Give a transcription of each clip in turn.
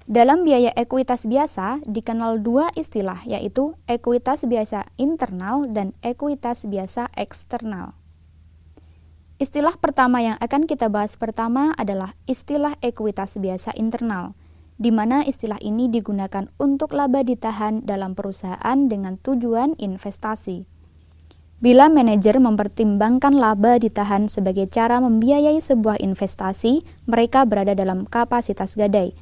Dalam biaya ekuitas biasa dikenal dua istilah, yaitu ekuitas biasa internal dan ekuitas biasa eksternal. Istilah pertama yang akan kita bahas pertama adalah istilah ekuitas biasa internal, di mana istilah ini digunakan untuk laba ditahan dalam perusahaan dengan tujuan investasi. Bila manajer mempertimbangkan laba ditahan sebagai cara membiayai sebuah investasi, mereka berada dalam kapasitas gadai,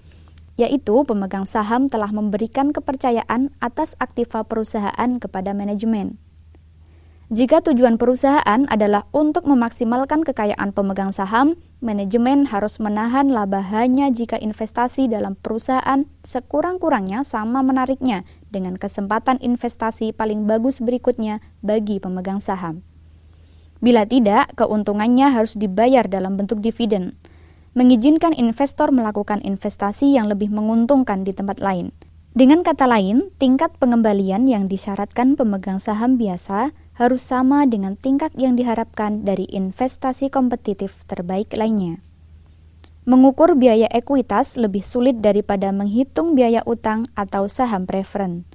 yaitu pemegang saham telah memberikan kepercayaan atas aktiva perusahaan kepada manajemen. Jika tujuan perusahaan adalah untuk memaksimalkan kekayaan pemegang saham, manajemen harus menahan laba hanya jika investasi dalam perusahaan sekurang-kurangnya sama menariknya dengan kesempatan investasi paling bagus berikutnya bagi pemegang saham. Bila tidak, keuntungannya harus dibayar dalam bentuk dividen, mengizinkan investor melakukan investasi yang lebih menguntungkan di tempat lain. Dengan kata lain, tingkat pengembalian yang disyaratkan pemegang saham biasa harus sama dengan tingkat yang diharapkan dari investasi kompetitif terbaik lainnya. Mengukur biaya ekuitas lebih sulit daripada menghitung biaya utang atau saham preferen.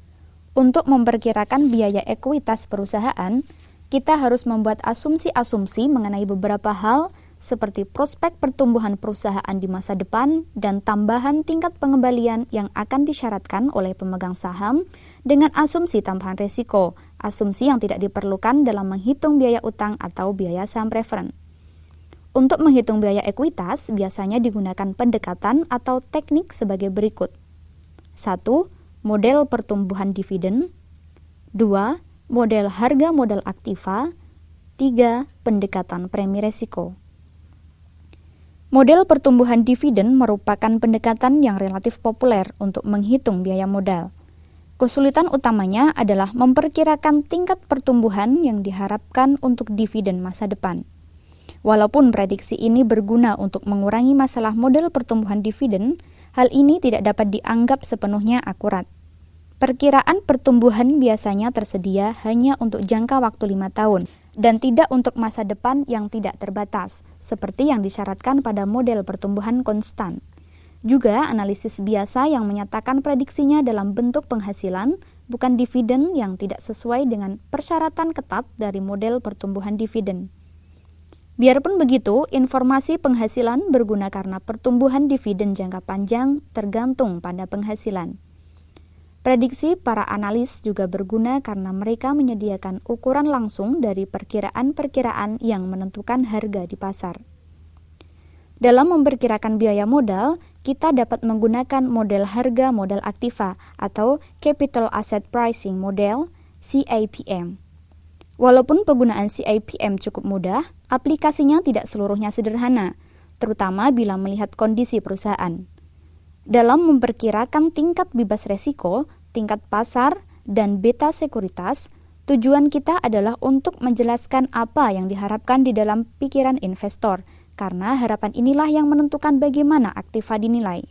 Untuk memperkirakan biaya ekuitas perusahaan, kita harus membuat asumsi-asumsi mengenai beberapa hal seperti prospek pertumbuhan perusahaan di masa depan dan tambahan tingkat pengembalian yang akan disyaratkan oleh pemegang saham dengan asumsi tambahan risiko, asumsi yang tidak diperlukan dalam menghitung biaya utang atau biaya saham preferen. Untuk menghitung biaya ekuitas, biasanya digunakan pendekatan atau teknik sebagai berikut. 1. Model pertumbuhan dividen. 2. Model harga modal aktiva. 3. Pendekatan premi risiko. Model pertumbuhan dividen merupakan pendekatan yang relatif populer untuk menghitung biaya modal. Kesulitan utamanya adalah memperkirakan tingkat pertumbuhan yang diharapkan untuk dividen masa depan. Walaupun prediksi ini berguna untuk mengurangi masalah model pertumbuhan dividen, hal ini tidak dapat dianggap sepenuhnya akurat. Perkiraan pertumbuhan biasanya tersedia hanya untuk jangka waktu 5 tahun, dan tidak untuk masa depan yang tidak terbatas, seperti yang disyaratkan pada model pertumbuhan konstan. Juga analisis biasa yang menyatakan prediksinya dalam bentuk penghasilan, bukan dividen yang tidak sesuai dengan persyaratan ketat dari model pertumbuhan dividen. Biarpun begitu, informasi penghasilan berguna karena pertumbuhan dividen jangka panjang tergantung pada penghasilan. Prediksi para analis juga berguna karena mereka menyediakan ukuran langsung dari perkiraan-perkiraan yang menentukan harga di pasar. Dalam memperkirakan biaya modal, kita dapat menggunakan model harga modal aktiva atau Capital Asset Pricing Model, CAPM. Walaupun penggunaan CAPM cukup mudah, aplikasinya tidak seluruhnya sederhana, terutama bila melihat kondisi perusahaan. Dalam memperkirakan tingkat bebas resiko, tingkat pasar, dan beta sekuritas, tujuan kita adalah untuk menjelaskan apa yang diharapkan di dalam pikiran investor, karena harapan inilah yang menentukan bagaimana aktiva dinilai.